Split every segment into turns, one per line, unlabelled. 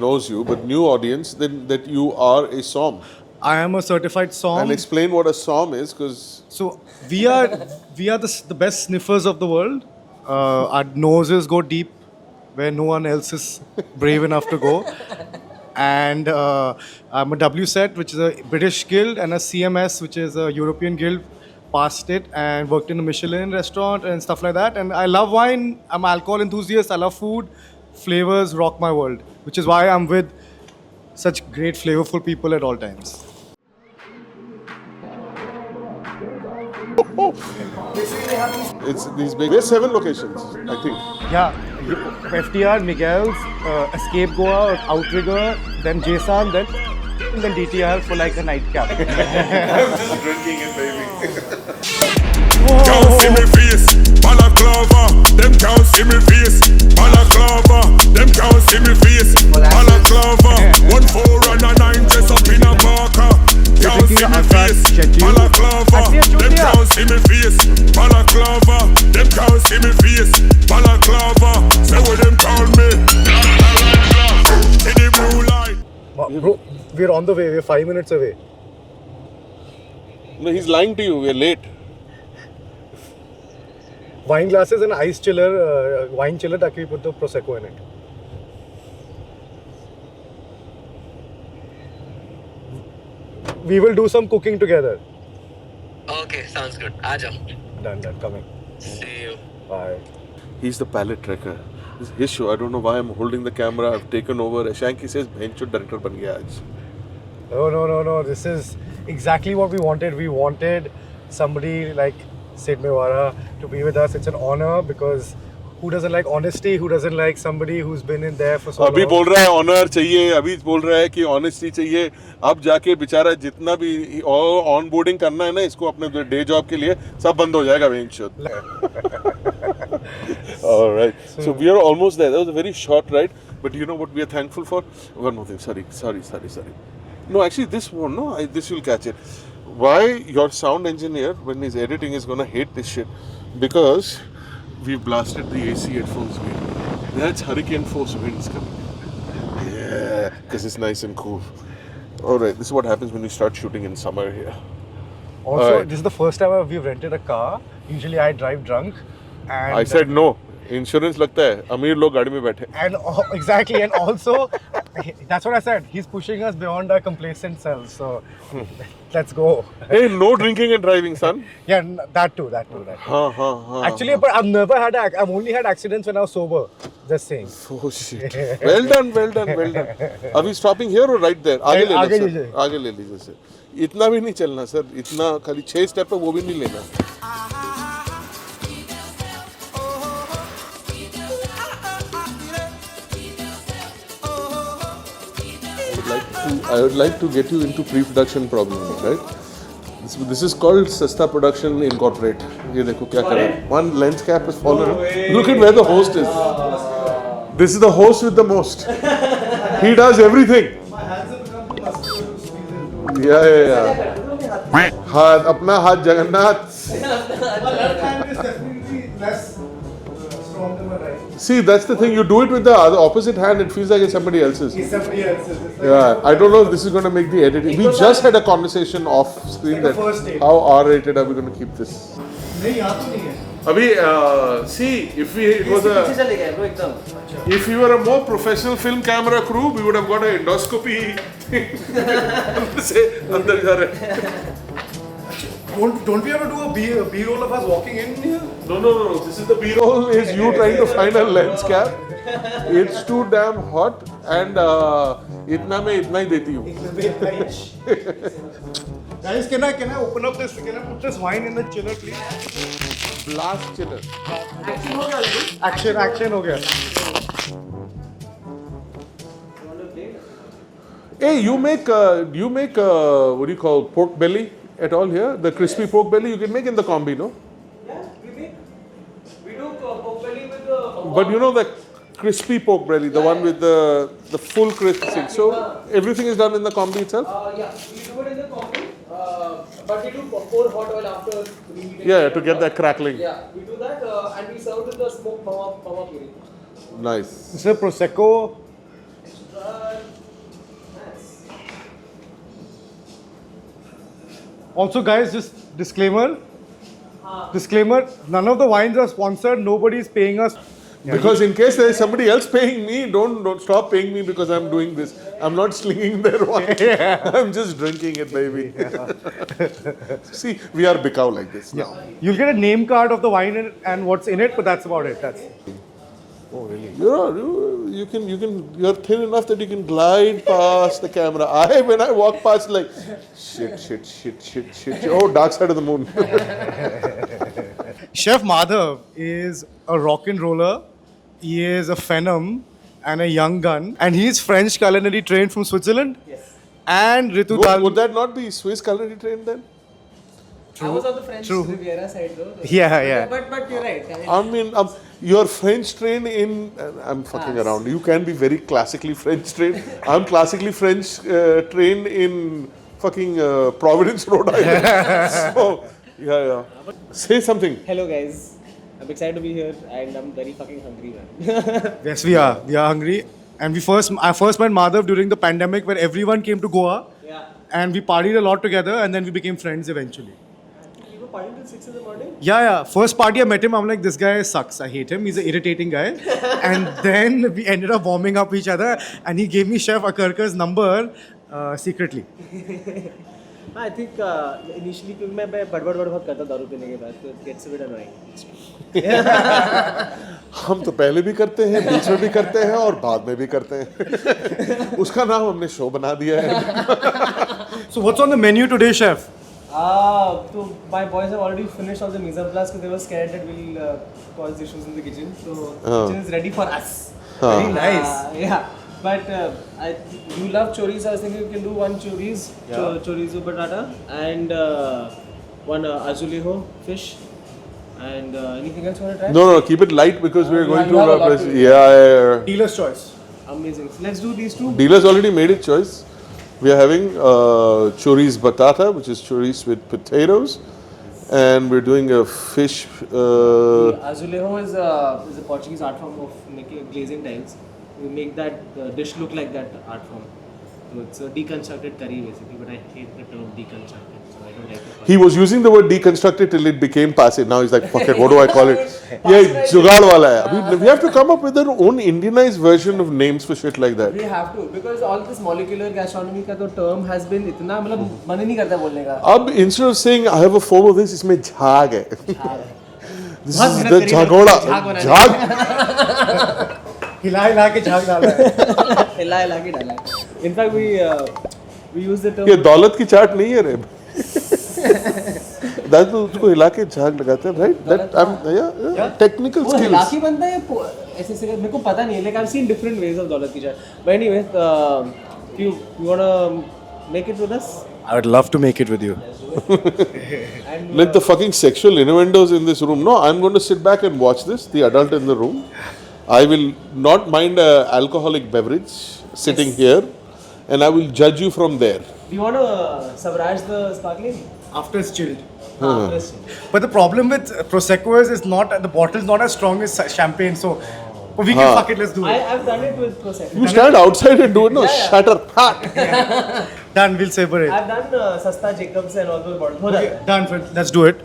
knows you, but new audience, then that you are a SOM.
I am a certified SOM.
And explain what a SOM is, because
So we are the best sniffers of the world. Our noses go deep where no one else is brave enough to go. And I'm a WSET, which is a British guild, and a CMS, which is a European guild. Passed it and worked in a Michelin restaurant and stuff like that. And I love wine. I'm an alcohol enthusiast. I love food. Flavors rock my world, which is why I'm with such great, flavorful people at all times.
it's these big. There's 7 locations, I think.
Yeah, FTR, Miguel's, Escape Goa, Outrigger, then Jason, then DTR for like a nightcap.
I'm just drinking it, baby.
Can't see me face, balaclava. Them can't see me face, balaclava. Them can't see me face, balaclava. 1 4 and a 9 dress up in a parka. Can't see me face, balaclava. Them can't see me face, balaclava. Them can't see me face, balaclava. Say what them call me. In the blue light.
Bro, we're on the way. We're 5 minutes away.
No, he's lying to you. We're late.
Wine glasses and ice chiller, wine chiller, that we put the prosecco in it. We will do some cooking together.
Okay, sounds good. Aajao.
Done, coming.
See you.
Bye.
He's the palette trekker. This is his show. I don't know why I'm holding the camera. I've taken over. Shanky says, "Bhencho director ban gaya aaj."
No. This is exactly what we wanted. We wanted somebody like Sid Mewara to be with us. It's an honor because who doesn't like honesty? Who doesn't like somebody who's been in there for so long?
अभी बोल रहा है honour चाहिए, अभी बोल रहा है कि ऑनेस्टी चाहिए. अब जाके बेचारा जितना भी ऑन बोर्डिंग करना है ना इसको अपने डे जॉब के लिए सब बंद हो जाएगा bench. All right. So we are almost there. That was a very short ride, but you know what we are thankful for? One more thing. Sorry. No, actually this one. No, this will catch it. Why your sound engineer when he's editing is gonna hate this shit? Because we blasted the AC at full speed. That's hurricane force winds coming. Yeah, because it's nice and cool. All right, this is what happens when you start shooting in summer here.
Also,
Alright.
this is the first time we've rented a car. Usually I drive drunk. And
I said no. Insurance लगता है अमीर लोग गाड़ी में बैठे.
And exactly, and also that's what I said. He's pushing us beyond our complacent selves. So let's go.
Hey, no drinking and driving, son.
Yeah, that too.
हाँ.
Actually, but I've never had. I've only had accidents when I was sober. Just saying.
Oh shit. Well done. Are we stopping here or right there? आगे ले लो sir. आगे ले लीजिए sir. इतना भी नहीं चलना सर. इतना खाली 6 स्टेप है वो भी नहीं लेना. I would like to get you into pre-production problems, right? This is called Sasta Production Incorporate. ये देखो क्या कर रहा है. One lens cap is fallen. Look at where the host is. This is the host with the most. He does everything. Yeah. हाथ अपना हाथ Jagannath. See, that's the thing. You do it with the opposite hand, it feels like it's somebody else's. Yeah, I don't know if this is going to make the editing. We just had a conversation off screen that how R-rated are we going to keep this? Abhi, see, if we were a more professional film camera crew, we would have got an endoscopy thing. Say, andar जा रहे.
Don't we ever do a B-roll of us walking in here?
No. This is the B-roll. Is you trying to find a lens cap? It's too damn hot, and इतना मैं इतना ही देती हूँ.
Guys, can I open up this? Can I put this wine in the chiller, please?
Blast chiller.
Action हो गया.
Hey, you make what do you call pork belly at all here? The crispy pork belly you can make in the combi, no?
Yeah, we do pork belly with the.
But you know the crispy pork belly, the one with the full crisp thing. So everything is done in the combi itself.
Yeah, we do it in the combi, but we do pour hot oil after we heat it.
Yeah, to get that crackling.
Yeah, we do that, and we serve with the smoked mama puri.
Nice.
This is Prosecco. Also, guys, just disclaimer. Disclaimer: none of the wines are sponsored. Nobody is paying us.
Because in case there is somebody else paying me, don't stop paying me because I'm doing this. I'm not slinging their wine. I'm just drinking it, baby. See, we are Bikau like this now.
You'll get a name card of the wine and what's in it, but that's about it. That's.
You're thin enough that you can glide past the camera. When I walk past, like, shit. Oh, dark side of the moon.
Chef Madhav is a rock and roller. He is a phenom and a young gun. And he's French culinary trained from Switzerland.
Yes.
And Ritu
Would
Dal.
that not be Swiss culinary trained then?
I was on the French
True.
Riviera side though.
Yeah.
But you're right.
I mean, you're French trained in. I'm fucking around. You can be very classically French trained. I'm classically French trained in fucking Providence, Rhode Island. So, yeah. Say something.
Hello guys. I'm excited to be here and I'm very fucking hungry, man.
Yes, we are. We are hungry. And I first met Madhav during the pandemic where everyone came to Goa.
Yeah.
And we partied a lot together and then we became friends eventually.
You were partying till 6 in the morning?
Yeah. First party I met him, I'm like, this guy sucks. I hate him. He's an irritating guy. And then we ended up warming up each other and he gave me Chef Akarkar's number secretly.
I think initially क्योंकि मैं बड़बड़ बहुत करता दारू पीने के बाद, so it gets a bit annoying.
हम तो पहले भी करते हैं, बीच में भी करते हैं और बाद में भी करते हैं. उसका नाम हमने शो बना दिया है.
So what's on the menu today, chef?
So my boys have already finished all the mise en place because they were scared that we'll cause issues in the kitchen. So the kitchen is ready for us.
Very nice.
Yeah. But you love chorizo. I was thinking you can do one chorizo batata and one azulejo fish. And anything else you want to try?
No, keep it light because we're going
you have a lot
to.
to
Yeah.
Dealer's choice.
Amazing. So let's do these two.
Dealer's already made his choice. We are having chorizo batata, which is chorizo with potatoes, and we're doing a fish.
Azulejo is a Portuguese art form of making glazing tiles. We make that dish look like that art form. So it's a deconstructed curry basically, but I hate the term deconstructed, so I don't like it.
He was using the word deconstructed till it became passive. Now he's like, fuck it, what do I call it? Yeah, jugaad wala hai. We have to come up with our own Indianized version of names for shit like that.
We have to because all this molecular gastronomy का तो term has been इतना मतलब मन ही नहीं करता बोलने का.
Ab instead of saying I have a form of this, इसमें झाग है. This
बहुत
is
मेहनत
the
करी है,
झगोड़ा.
झाग बनाने
झाग.
हिला के झाग डाला है.
हिला के डाला है. In fact we use the term.
ये दौलत की चाट नहीं है रे. दादू उसको हिला के झाग लगाते हैं, right? That yeah, technical
वो हिला
skills.
के बनता है ऐसे से मेरे को पता नहीं है like I've seen different ways of दौलत की चाट. But anyway, you wanna make it with us?
I would love to make it with you.
And
Like the fucking sexual innuendos in this room. No, I'm going to sit back and watch this, the adult in the room. I will not mind an alcoholic beverage sitting here, and I will judge you from there.
do you wanna sabrage the sparkling?
After it's chilled.
Yes.
But the problem with Prosecco is it's not, the bottle is not as strong as champagne. So but we can fuck it, let's do it.
I've done it with Prosecco.
You stand outside and do it, no, shut up.
Done, we'll savor it.
I've done Sasta Jacobs and all those bottles. हो जाता है.
Done, let's do it.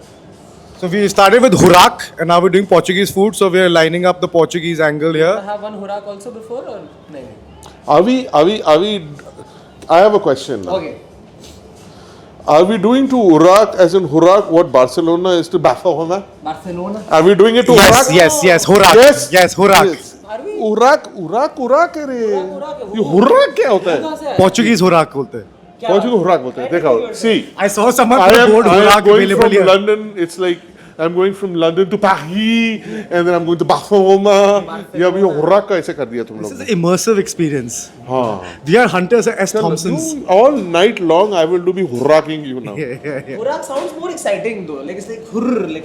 So we started with Hurak and now we're doing Portuguese food. So we're lining up the Portuguese angle
You
here.
have one Hurak also before or no?
Are we? I have a question now.
Okay.
Are we doing to Uraq as in Hurak what Barcelona is to Barcelona?
Barcelona.
Are we doing it to Uraq?
Yes, Hurak. Yes, Hurak.
Yes.
Are we?
Uraq है रे. ये Hurak क्या होता है?
कहाँ से है?
Portuguese Hurak बोलते हैं.
कौन सी को Hurak बोलते हैं? देखो, see.
I saw someone
I
put a
am
board Hurak
going
available
from
here.
London. It's like I'm going from London to Paris, and then I'm going to Barcelona. या अभी Hurak का ऐसे कर दिया तुम
This
लोग.
is an immersive experience.
हाँ.
We are hunters as Thompsons.
All night long, I will be Huraking you now.
Hurak sounds more exciting though. Like it's like hurr, like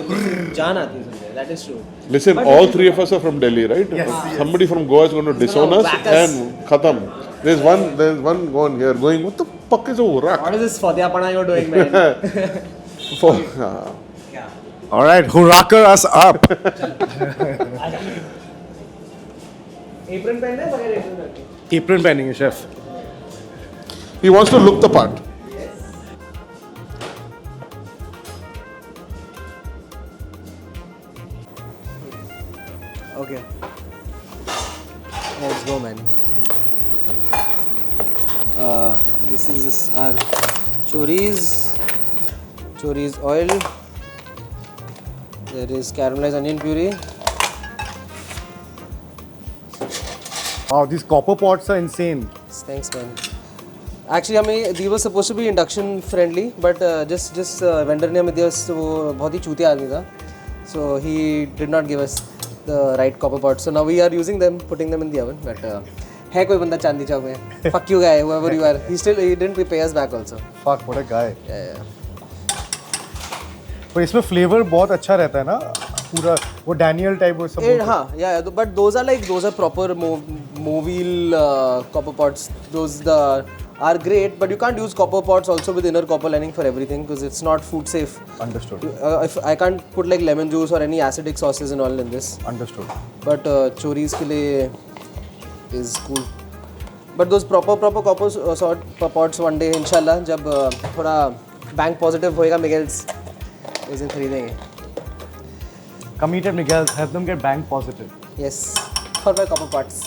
जान आती है सुनने. That is true.
Listen, all three of us are from Delhi, right? Somebody from Goa is going to disown us,
whack us.
and khatam. There's one going here, going, what the fuck is a Hurak?
What is this Fadiyapana you're doing, man?
For,
All right, Huraker us up.
Apron पहनना है बगैर apron पहनने?
Apron पहनेंगे chef.
he wants to look the part.
This is our chorizo oil. There is caramelized onion puree.
Wow, these copper pots are insane.
Thanks, man. Actually, these were supposed to be induction friendly, but just vendor ने हमें दिया वो बहुत ही चूतिया आदमी था, so he did not give us the right copper pots. So now we are using them, putting them in the oven. But है कोई बंदा चांदनी चौक में, fuck you guy, whoever you are. He didn't pay us back also.
Fuck, what a guy.
Yeah.
पर इसमें flavour बहुत अच्छा रहता है ना, पूरा वो डैनियल टाइप वो सब.
हाँ, yeah, but those are proper Movil copper pots. Those are great, but you can't use copper pots also with inner copper lining for everything because it's not food safe.
Understood.
If I can't put like lemon juice or any acidic sauces and all in this.
Understood.
But chorizo ke liye is cool. But those proper copper sort pots one day inshallah जब थोड़ा bank positive होएगा Miguel's उस दिन खरीदेंगे.
Come eat at Miguel's, help them get bank positive.
Yes, for my copper pots.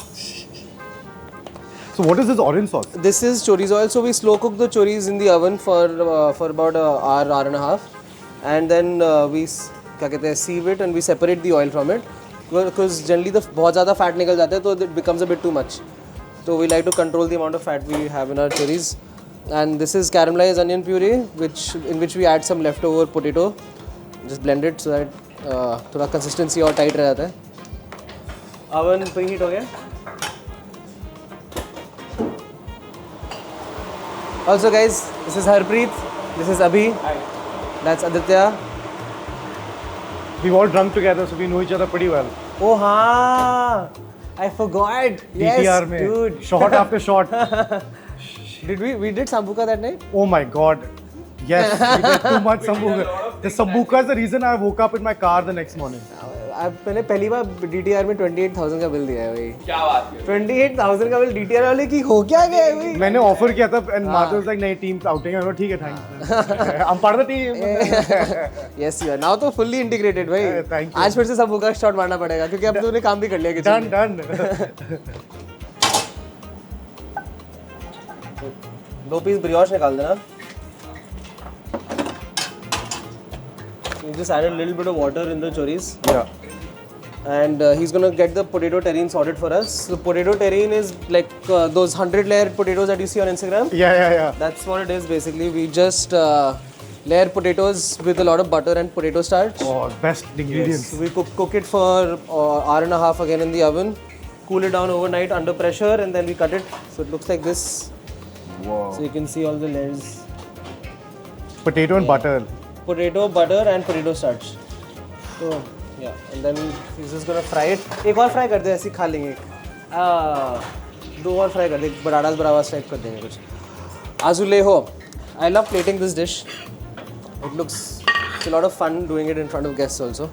So what is this orange sauce?
This is chorizo oil. So we slow cook the chorizo in the oven for about an hour and a half, and then we क्या कहते हैं sieve it and we separate the oil from it because generally the बहुत ज़्यादा fat निकल जाता है तो it becomes a bit too much. So we like to control the amount of fat we have in our chorizo. And this is caramelized onion puree, in which we add some leftover potato. Just blend it so that थोड़ा consistency और tight रह जाता है. Oven preheat हो गया. Also guys, this is Harpreet, this is Abhi, that's Aditya.
We've all drunk together, so we know each other pretty well.
Oh हाँ, I forgot. Yes,
DTR में,
dude.
shot after shot.
We did Sambuca that night?
Oh my god. Yes, we did too much sambuca. The sambuca is the reason I woke up in my car the next morning.
मैंने पहली बार DTR में 28,000 का bill दिया है भाई. क्या बात है? 28,000 का बिल DTR वाले की हो क्या गया है भाई?
मैंने ऑफर किया था and Madhu was like नहीं टीम आउटिंग है ठीक है thanks. I'm part of the team.
Yes you are. Now तो fully integrated भाई.
Thank you.
आज फिर से Sambuca शॉट मारना पड़ेगा क्योंकि अब तूने काम भी कर लिया किचन में.
Done.
दो पीस ब्रियोश निकाल देना. We just added a little bit of water in the chorizo.
Yeah.
And he's gonna get the potato terrine sorted for us. So potato terrine is like those 100-layer potatoes that you see on Instagram.
Yeah.
That's what it is basically. We just layer potatoes with a lot of butter and potato starch.
Oh, best ingredients.
So we cook it for hour and a half again in the oven. Cool it down overnight under pressure and then we cut it. So it looks like this.
Wow.
So you can see all the layers.
Potato and butter.
Potato, butter and potato starch. So yeah, and then he's just gonna fry it. एक और fry कर दे ऐसे खा लेंगे. दो और fry कर दे बराडास बराबास type कर देंगे कुछ. Azulejo. I love plating this dish. It looks it's a lot of fun doing it in front of guests also.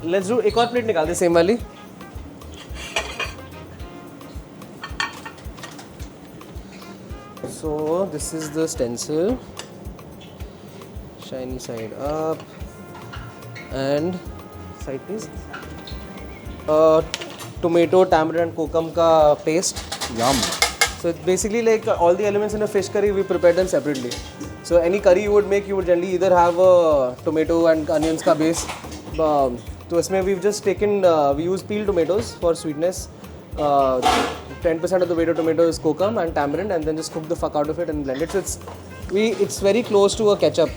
Let's do एक और प्लेट निकाल दे सेम वाली. So this is the stencil. Shiny side up and side please. Tomato, tamarind and kokum ka paste.
Yum.
So it's basically like all the elements in a fish curry we prepare them separately. So any curry you would make, you would generally either have a tomato and onions ka base. So इसमें we've just taken we use peeled tomatoes for sweetness. 10% of the weight of tomato is kokum and tamarind, and then just cook the fuck out of it and blend it. So it's very close to a ketchup.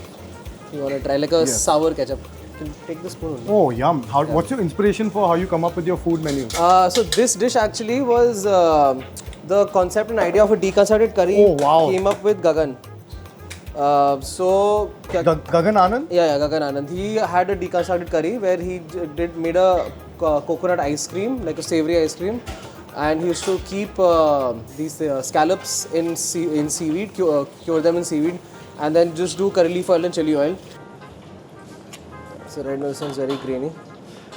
You want to try like a sour ketchup? You can take the spoon.
Oh, yum. What's your inspiration for how you come up with your food menu?
So this dish actually was the concept and idea of a deconstructed curry.
Oh, wow.
Came up with Gagan.
Gagan Anand?
Yeah, Gagan Anand. He had a deconstructed curry where he made a coconut ice cream, like a savory ice cream, and he used to keep these scallops in seaweed, cure them in seaweed, and then just do curry leaf oil and chili oil. So right now this one's very grainy.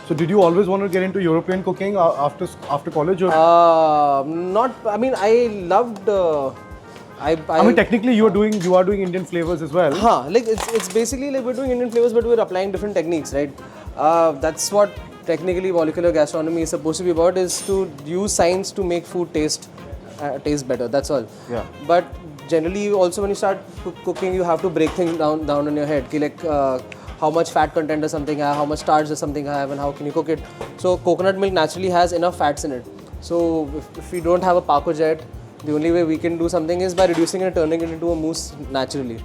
So did you always want to get into European cooking after college? Or?
Not. I mean, I loved. I
mean, technically, you are doing Indian flavors as well.
Like it's basically like we're doing Indian flavors, but we're applying different techniques, right? That's what technically molecular gastronomy is supposed to be about: is to use science to make food taste taste better. That's all.
Yeah.
But generally, also when you start cooking, you have to break things down in your head. Ki like how much fat content does something have, how much starch does something have, and how can you cook it. So coconut milk naturally has enough fats in it. So if we don't have a Paco Jet, the only way we can do something is by reducing it and turning it into a mousse naturally.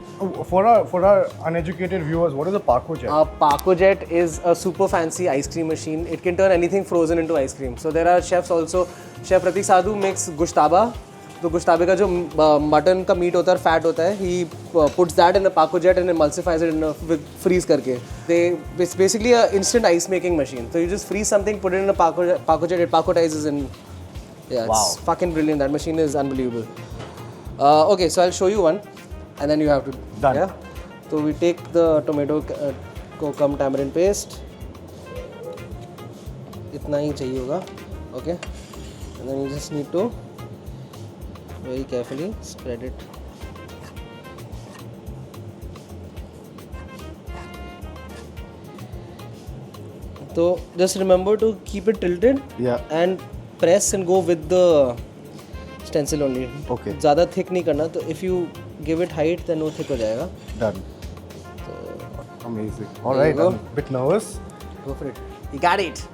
For our uneducated viewers, what is a Paco Jet?
Paco Jet is a super fancy ice cream machine. It can turn anything frozen into ice cream. So there are chefs also. Chef Pratik Sadhu makes gushtaba. तो गुश्ताबे का जो mutton का meet होता है, fat होता है, he puts that in a Paco Jet and emulsifies it in a freeze करके. It's basically a instant ice making machine. So you just freeze something, put it in a Paco Jet, it pacotizes and yeah, it's fucking brilliant. That machine is unbelievable. Okay, so I'll show you one, and then you have to.
Done.
Yeah. So we take the tomato kokum tamarind paste. इतना ही चाहिए होगा. Okay. And then you just need to very carefully spread it. So just remember to keep it tilted.
Yeah.
And press and go with the stencil only.
Okay.
ज़्यादा thick नहीं करना. तो if you give it height, then वो thick हो जाएगा.
Done. Amazing. All
There you
right,
go.
I'm a bit nervous.
Go for it. You got it.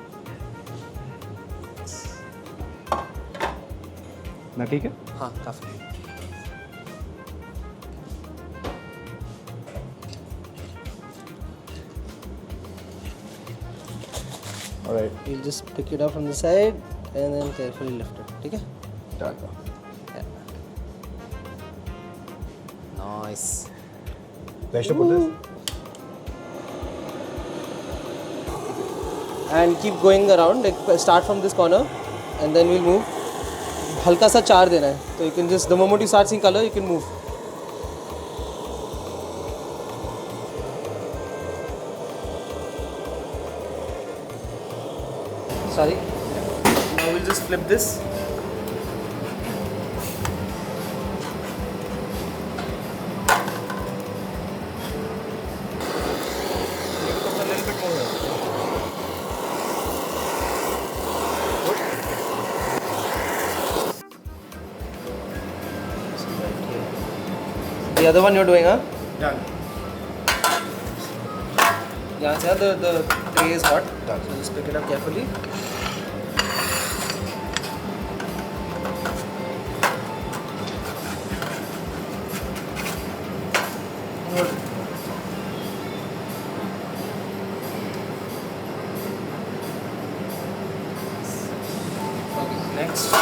ना ठीक है?
हाँ, काफी.
All right.
You just pick it up from the side and then carefully lift it. ठीक है?
Done.
Nice.
Where should I put this?
And keep going around. Like start from this corner, and then we'll move. हल्का सा चार देना है. So you can just the moment you start seeing color, you can move. Sorry. Now we'll just flip this. A little bit more. The other one you're doing, huh?
Done.
Yeah, sir, the tray is hot.
Done.
So just pick it up carefully. Hold it. Okay, next.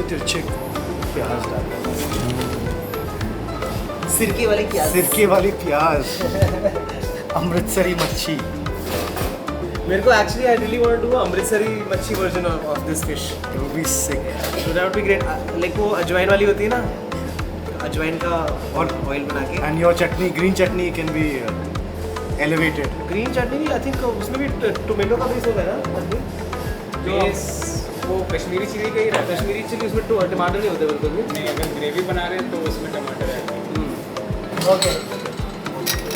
तिरछे प्याज डाल.
सिरके वाली क्या?
सिरके वाली प्याज. अमृतसरी मच्छी.
मेरे को actually I really want to do a Amritsari मच्छी version of this fish.
It would be sick.
So that would be great. Like वो अजवाइन वाली होती है ना, अजवाइन का और ऑयल बना के.
And your chutney, green chutney, can be elevated.
Green chutney भी आई थिंक उसमें भी टोमेटो का बेस होगा ना?
बेस वो कश्मीरी चिली का ही रहता है.
कश्मीरी चिली उसमें टमाटर नहीं होते बिल्कुल भी.
नहीं, अगर ग्रेवी बना रहे हैं तो उसमें टमाटर है.
Okay.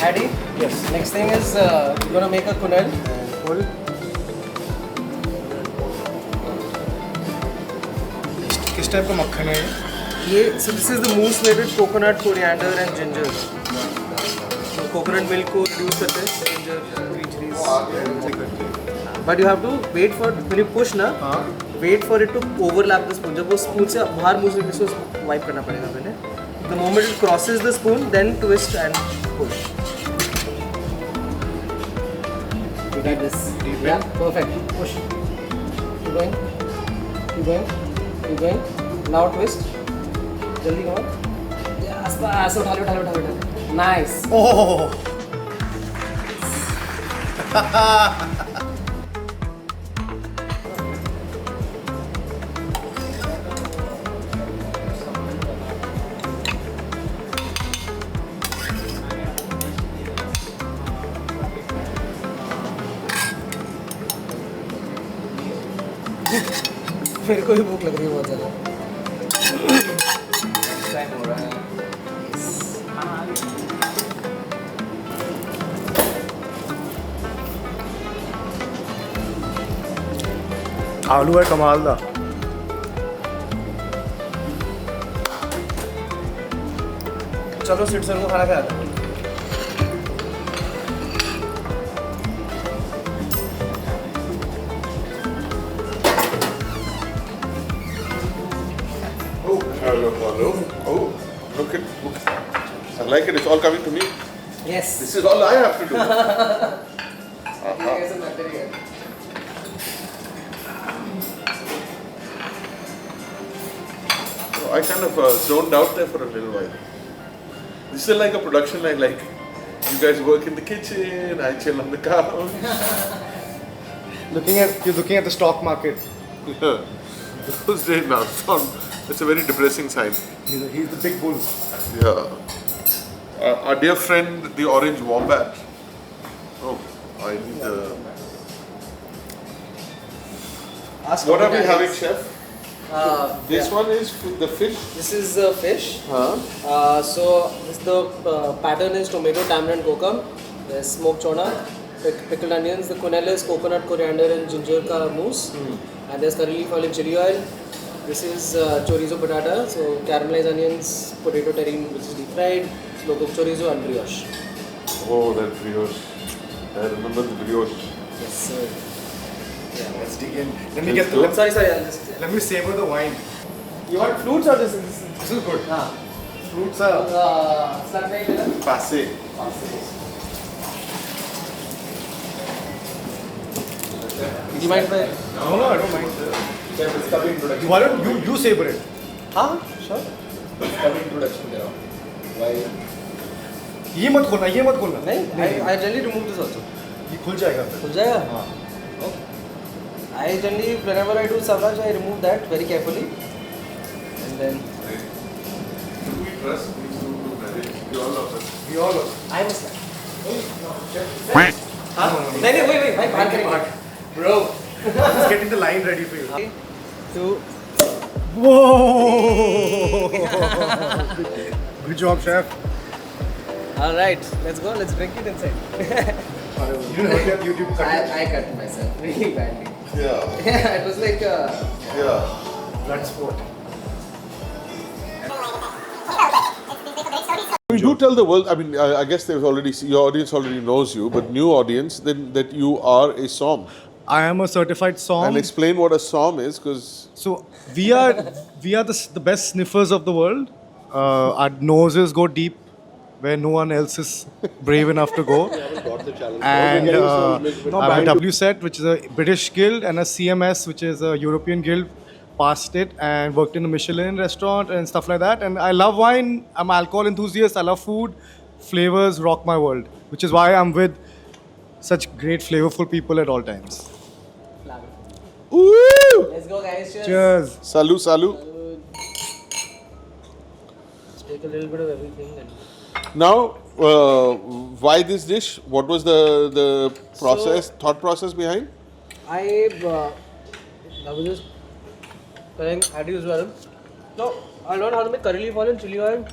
Addy?
Yes.
Next thing is we're gonna make a quenelle.
Hold. किस टाइप का मक्खन है ये?
ये so this is the mousse made with coconut, coriander and ginger. So coconut milk को reduce करते हैं, ginger, green chilies. But you have to wait for when you push ना. Wait for it to overlap the spoon. जब वो spoon से बाहर mousse निकले तो उसको wipe करना पड़ेगा पहले. The moment it crosses the spoon, then twist and pull. You got this. Yeah, perfect. Push. Keep going. Keep going. Keep going. Now twist. जल्दी करो. Yes, बस उठा लो. Nice.
Oh.
मेरे को भी भूख लग रही है बहुत ज़्यादा.
टाइम हो रहा है.
आलू है कमाल दा.
चलो सिट सर को खाना खाया था.
Oh, hello, hello. Oh, look at, look. I like it. It's all coming to me.
Yes.
This is all I have to do.
ये सब मैटर ही है.
So I kind of zoned out there for a little while. This is like a production line. Like you guys work in the kitchen, I chill on the couch.
You're looking at the stock market.
Yeah. Those days now sound. It's a very depressing sign.
He's the big bull.
Yeah. Our dear friend, the orange wombat. Oh, I need What are we having, chef? This one is the fish.
This is fish.
Huh?
So the pattern is tomato, tamarind, kokum. There's smoked chona, pickled onions. The quenelle is coconut, coriander, and ginger ka mousse. And there's curry leaf oil and chili oil. This is chorizo patata. So caramelized onions, potato terrine, which is deep fried, slow cooked chorizo, and brioche.
Oh, that brioche. I remember the brioche.
Yes, sir.
Yeah, let's dig in.
Let's go.
Sorry, I'll just.
Let me savor the wine.
You want fruits or this?
This is good.
Ah.
Fruits are.
Start right there.
Passe.
Do you mind if I?
No, I don't mind.
Chef, इसका भी introduction.
Why don't you savor it?
Huh? Sure.
इसका भी introduction करो. Why?
ये मत खोलना.
नहीं, I generally remove this also.
ये खुल जाएगा.
खुल जाएगा? Okay. I generally, whenever I do savraj, I remove that very carefully. And then
Do we trust these two to marriage? We all love us.
We all are.
I must. हाँ? नहीं, wait, भाई बाहर करेंगे.
Bro, just getting the line ready for you.
3, 2.
Whoa! Good job, chef.
All right, let's go. Let's drink it inside.
You didn't hurt that YouTube cut.
I cut myself really badly.
Yeah.
Yeah, it was like
Yeah.
Blood sport.
We do tell the world. I mean, I guess they've already your audience already knows you, but new audience then that you are a som.
I am a certified som.
And explain what a som is, because
So we are the best sniffers of the world. Our noses go deep where no one else is brave enough to go. And I'm a WSET, which is a British guild, and a CMS, which is a European guild. Passed it and worked in a Michelin restaurant and stuff like that. And I love wine. I'm an alcohol enthusiast. I love food. Flavors rock my world, which is why I'm with such great, flavorful people at all times.
Woo!
Let's go, guys.
Cheers.
Salut, salut.
Let's take a little bit of everything. And
Now, why this dish? What was the process, thought process behind?
I was just telling Addy as well. So I learned how to make curry leaf oil and chili oil.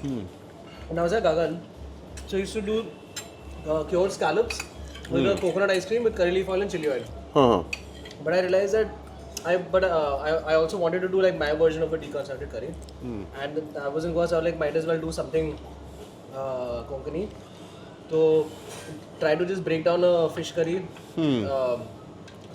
And I was at Gagan. So I used to do cured scallops with a coconut ice cream with curry leaf oil and chili oil.
Huh.
But I realized that I also wanted to do like my version of a deconstructed curry. And I was in Goa, so I was like, might as well do something Konkani. So try to just break down a fish curry.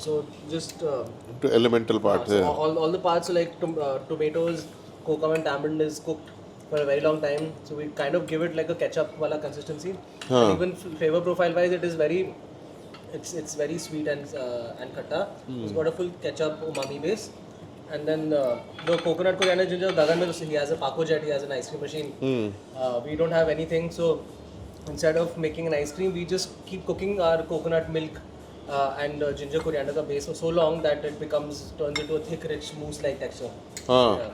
So just
The elemental part.
so
Yeah.
all the parts, so like tomatoes, kokum and tamarind is cooked for a very long time. So we kind of give it like a ketchup wala consistency. And even flavor profile wise, it is very, it's very sweet and khatta. It's got a full ketchup umami base. And then the coconut coriander ginger, Gagan mein he has a Paco Jet, he has an ice cream machine. We don't have anything, so instead of making an ice cream, we just keep cooking our coconut milk and ginger coriander ka base for so long that it turns into a thick, rich mousse-like texture. Yeah.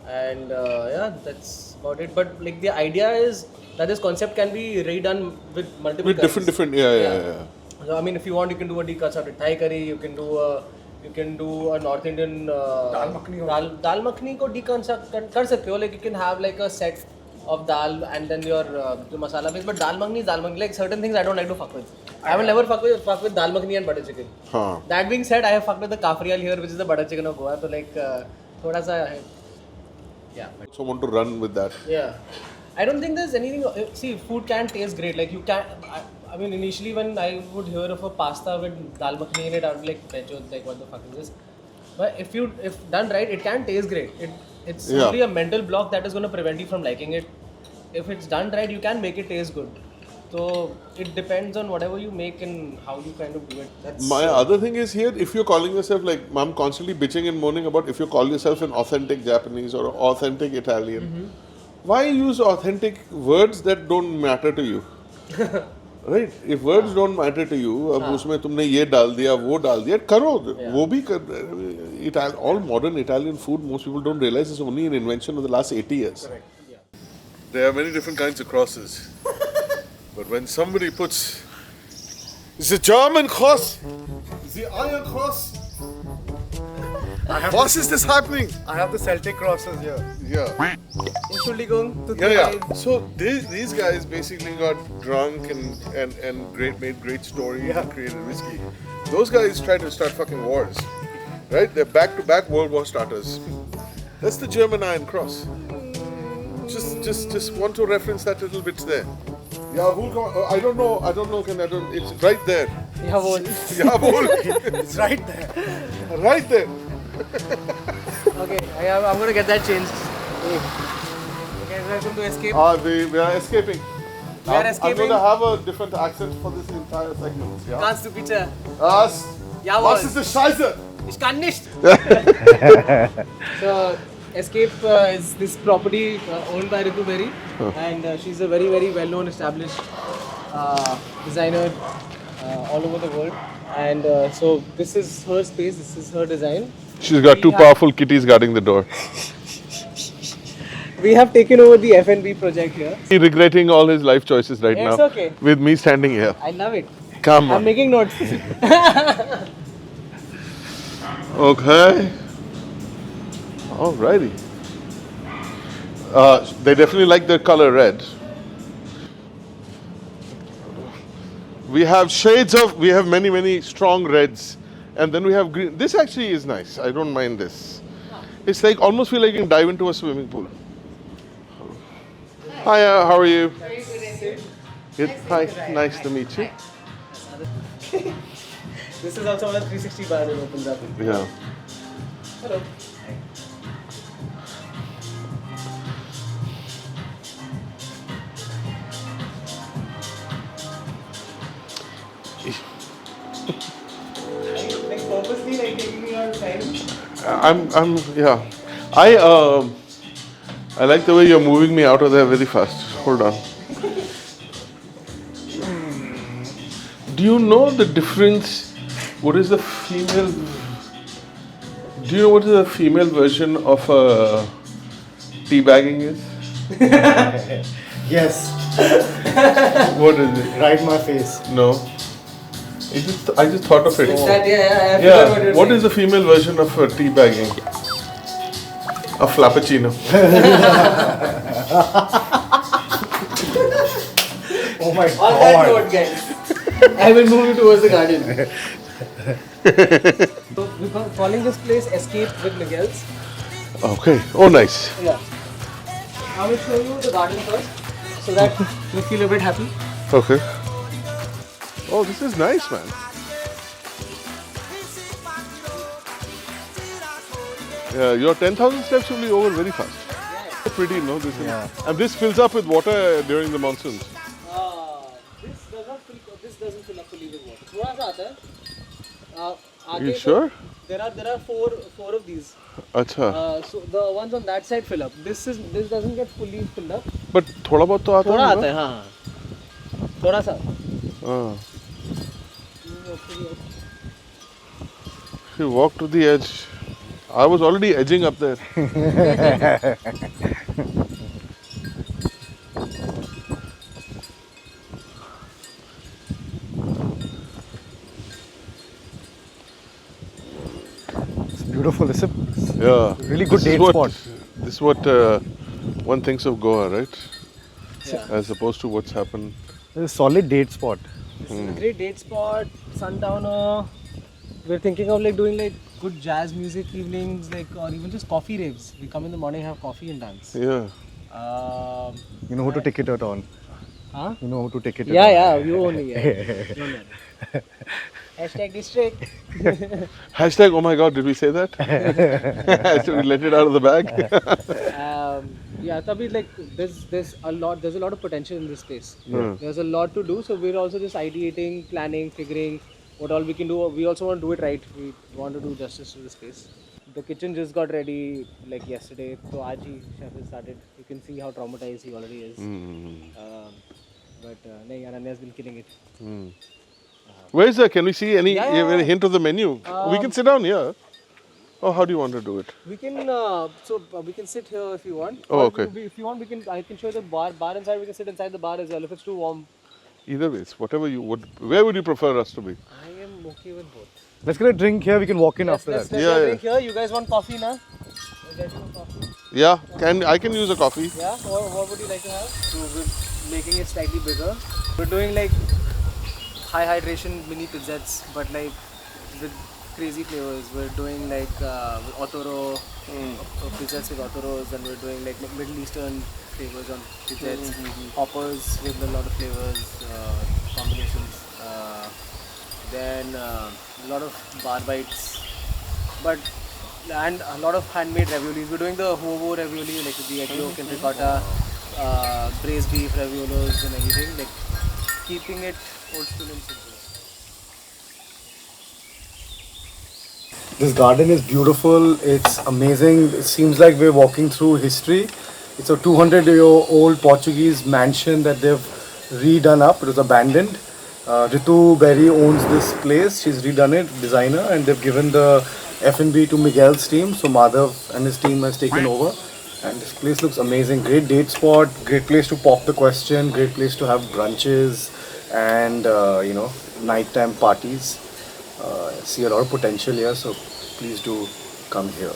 And yeah, that's about it. But like the idea is that this concept can be redone with multiple
With different,
curries.
yeah.
So I mean, if you want, you can do a deconstructed Thai curry. You can do a You can do a North Indian dal makhni को deconstruct कर सकते हो. Like you can have like a set of dal and then your जो masala base. But dal makhni is dal makhni. Like certain things I don't like to fuck with. I will never fuck with dal makhni and butter chicken. That being said, I have fucked with the kafrial here, which is the butter chicken of Goa. So like थोड़ा सा yeah.
So want to run with that.
Yeah. I don't think there's anything. See, food can taste great. Like you can. I mean, initially when I would hear of a pasta with dal makhani in it, I would be like, "Pecho, like what the fuck is this?" But if done right, it can taste great. It's simply a mental block that is going to prevent you from liking it. If it's done right, you can make it taste good. So it depends on whatever you make and how you kind of do it. That's
My other thing is here, if you're calling yourself, like, I'm constantly bitching and moaning about if you call yourself an authentic Japanese or authentic Italian, why use authentic words that don't matter to you? Right? If words don't matter to you, अब उसमें तुमने ये डाल दिया, वो डाल दिया, करो, वो भी कर. All modern Italian food, most people don't realize is only an invention of the last 80 years.
correct. Yeah.
There are many different kinds of crosses. But when somebody puts the German cross, the Iron cross, what is this happening?
I have the Celtic crosses here.
Yeah.
Entschuldigung.
Yeah. So these guys basically got drunk and made great stories and created whiskey. Those guys tried to start fucking wars. Right? They're back-to-back World War starters. That's the German Iron Cross. Just want to reference that little bit there. Yeah, I don't know. It's right there.
Jawohl.
Jawohl.
It's right there.
Right there.
Okay, I'm going to get that changed. Okay, welcome to Escape.
We are escaping.
We are
I'm
escaping.
going to have a different accent for this entire segment. Yeah.
Kannst du bitte?
Jawohl. Was ist das Scheiße?
Ich kann nicht. So, Escape is this property owned by Ritu Berry, and she's a very, very well-known, established designer all over the world. And so this is her space. This is her design.
She's got two powerful kitties guarding the door.
We have taken over the F&B project here.
He's regretting all his life choices right now.
It's okay.
With me standing here.
I love it.
Come
I'm
on.
making notes.
Okay. Alrighty. They definitely like the color red. We have shades of, we have many strong reds. And then we have green. This actually is nice. I don't mind this. It's like, almost feel like you can dive into a swimming pool. Hi, how are you?
Very good.
Good. Hi, nice to meet you.
This is also a 360 bar that opens up.
Yeah.
Hello. Like purposely like taking me your time.
Yeah. I like the way you're moving me out of there very fast. Hold on. Do you know the difference? What is the female? Do you know what is the female version of teabagging is?
Yes,
What is it?
right my face.
No. I just thought of it.
It's that, I forgot what you're
What
saying.
is the female version of teabagging? A flappuccino.
Oh my
On that note, guys, I will move you towards the garden. So we're calling this place Escape with Miguel's.
Okay. Oh, nice.
Yeah. I will show you the garden first, so that you feel a bit happy.
Okay. Oh, this is nice, man. Yeah, your 10,000 steps will be over very fast. Pretty, no? This is, and this fills up with water during the monsoons.
This doesn't fill up fully with water. थोड़ा सा आता है.
Are you sure?
There are four of these.
Acha.
So the ones on that side fill up. This doesn't get fully filled up.
But थोड़ा बहुत तो आता
थोड़ा
है
आता है हाँ. थोड़ा सा.
ना? You walk to the edge. I was already edging up there.
beautiful. It's a
Yeah.
really good
This is
date
what-
spot.
This is what one thinks of Goa, right?
Yeah.
As opposed to what's happened.
It's a solid date spot.
This is a great date spot, sundowner. We're thinking of like doing like good jazz music evenings, like or even just coffee raves. We come in the morning, have coffee and dance.
Yeah.
You know who to take it out on.
Huh?
You know who to take it
Yeah,
out
yeah, you only. Yeah. Don't worry. Hashtag district.
Hashtag, oh my god, did we say that? Should we let it out of the bag?
Yeah, Tabhi, like there's a lot of potential in this space.
Hmm.
There's a lot to do, so we're also just ideating, planning, figuring what all we can do. We also want to do it right. We want to do justice to the space. The kitchen just got ready like yesterday, so Aji chef has started. You can see how traumatized he already is. But nahi, Ananya's been killing it.
Where is that? Can we see any,
Yeah, yeah.
any hint of the menu? We can sit down here. Oh, how do you want to do it?
We can we can sit here if you want.
Oh,
Or
okay.
If you want, I can show you the bar inside. We can sit inside the bar as well if it's too warm.
Either ways, whatever you would. Where would you prefer us to be?
I am okay with both.
Let's get a drink here. We can walk in after
Let's
that.
Yeah,
get a
yeah.
drink here. You guys want coffee now? We'll get you a coffee.
Yeah, I can use a coffee.
Yeah. What would you like to have? So we're making it slightly bigger. We're doing like high hydration mini pizzettes, but like with crazy flavors. We're doing like with otoro pizzettes with otoros, and we're doing like Middle Eastern flavors on pizzettes. Hoppers with a lot of flavors, combinations. Then a lot of bar bites, and a lot of handmade raviolis. We're doing the Hovo ravioli, like with the egg yolk and ricotta, braised beef raviolos and everything. Like keeping it old school and simple.
This garden is beautiful. It's amazing. It seems like we're walking through history. It's a 200-year-old Portuguese mansion that they've redone up. It was abandoned. Ritu Berry owns this place. She's redone it, designer, and they've given the F&B to Miguel's team. So Madhav and his team has taken over. And this place looks amazing. Great date spot. Great place to pop the question. Great place to have brunches and nighttime parties. See a lot of potential here, so please do come here.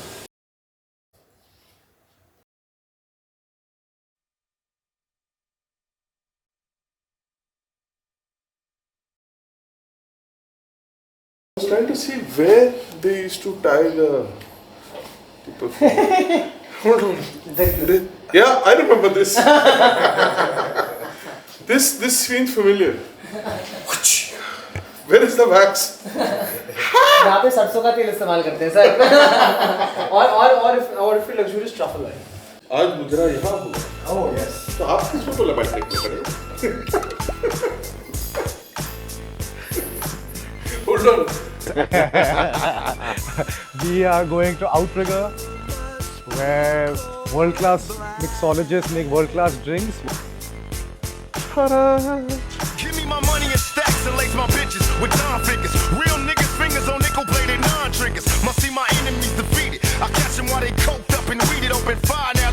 I was trying to see where they used to tie the people. Hold on. Yeah, I remember this. This seems familiar. Where is the wax?
यहाँ पे सरसों का तेल इस्तेमाल करते हैं sir और फिर लग्जूरियस ट्रफल है
आज मुजरा यहाँ हुआ।
Oh yes.
तो आप किसको तो लपेटने के लिए Hold on.
We are going to Outrigger, where world-class mixologists make world-class drinks.
Give me my money in stacks and lace my bitches with Don figures. Real niggas fingers on nickel plated non triggers. Must see my enemies defeated. I catch them while they coked up and weeded. Open fire now.